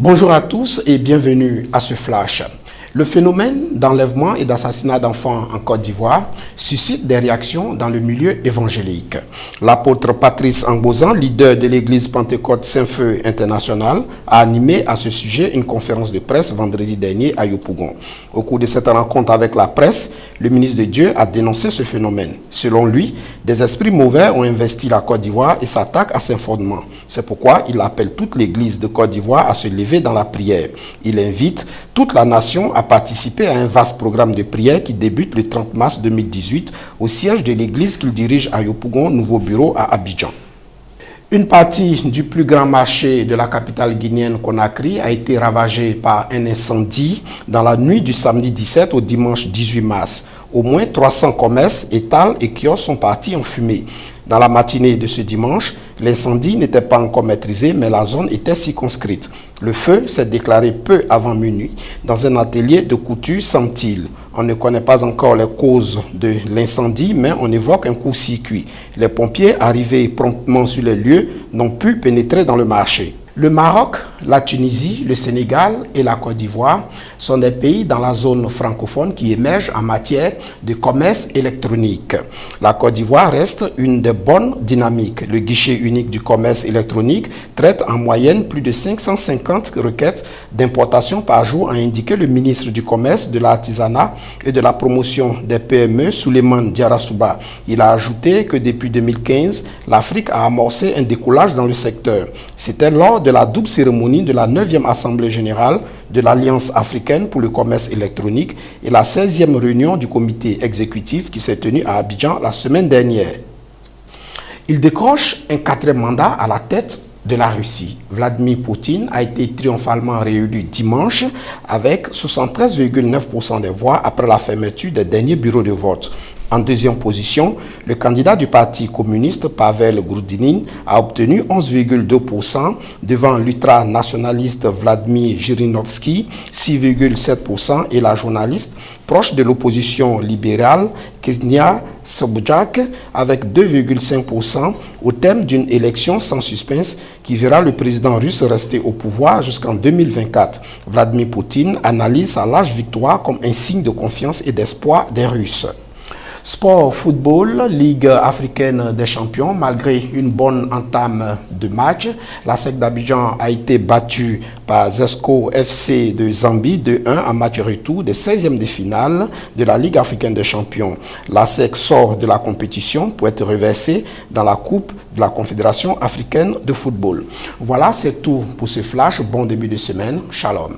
Bonjour à tous et bienvenue à ce flash. Le phénomène d'enlèvement et d'assassinat d'enfants en Côte d'Ivoire suscite des réactions dans le milieu évangélique. L'apôtre Patrice Angbozan, leader de l'église Pentecôte Saint-Feu International, a animé à ce sujet une conférence de presse vendredi dernier à Yopougon. Au cours de cette rencontre avec la presse, le ministre de Dieu a dénoncé ce phénomène. Selon lui, des esprits mauvais ont investi la Côte d'Ivoire et s'attaquent à ses fondements. C'est pourquoi il appelle toute l'église de Côte d'Ivoire à se lever dans la prière. Il invite toute la nation à participer à un vaste programme de prière qui débute le 30 mars 2018 au siège de l'église qu'il dirige à Yopougon, nouveau bureau à Abidjan. Une partie du plus grand marché de la capitale guinéenne Conakry a été ravagée par un incendie dans la nuit du samedi 17 au dimanche 18 mars. Au moins 300 commerces, étals et kiosques sont partis en fumée. Dans la matinée de ce dimanche, l'incendie n'était pas encore maîtrisé, mais la zone était circonscrite. Le feu s'est déclaré peu avant minuit dans un atelier de couture Samtil. On ne connaît pas encore les causes de l'incendie, mais on évoque un court-circuit. Les pompiers, arrivés promptement sur les lieux, n'ont pu pénétrer dans le marché. Le Maroc, la Tunisie, le Sénégal et la Côte d'Ivoire sont des pays dans la zone francophone qui émergent en matière de commerce électronique. La Côte d'Ivoire reste une des bonnes dynamiques. Le guichet unique du commerce électronique traite en moyenne plus de 550 requêtes d'importation par jour, a indiqué le ministre du Commerce, de l'Artisanat et de la Promotion des PME, Souleymane Diarra-Souba. Il a ajouté que depuis 2015, l'Afrique a amorcé un décollage dans le secteur. C'était lors de la double cérémonie de la 9e Assemblée générale de l'Alliance africaine pour le commerce électronique et la 16e réunion du comité exécutif qui s'est tenue à Abidjan la semaine dernière. Il décroche un 4e mandat à la tête de la Russie. Vladimir Poutine a été triomphalement réélu dimanche avec 73,9% des voix après la fermeture des derniers bureaux de vote. En deuxième position, le candidat du Parti communiste, Pavel Grudinin, a obtenu 11,2% devant l'ultranationaliste Vladimir Zhirinovsky, 6,7%, et la journaliste proche de l'opposition libérale, Ksenia Sobchak, avec 2,5%, au thème d'une élection sans suspense qui verra le président russe rester au pouvoir jusqu'en 2024. Vladimir Poutine analyse sa large victoire comme un signe de confiance et d'espoir des Russes. Sport football, Ligue africaine des champions, malgré une bonne entame de match, la SEC d'Abidjan a été battue par Zesco FC de Zambie 2-1 en match retour des 16e de finale de la Ligue africaine des champions. La SEC sort de la compétition pour être reversée dans la Coupe de la Confédération africaine de football. Voilà, c'est tout pour ce flash. Bon début de semaine. Shalom.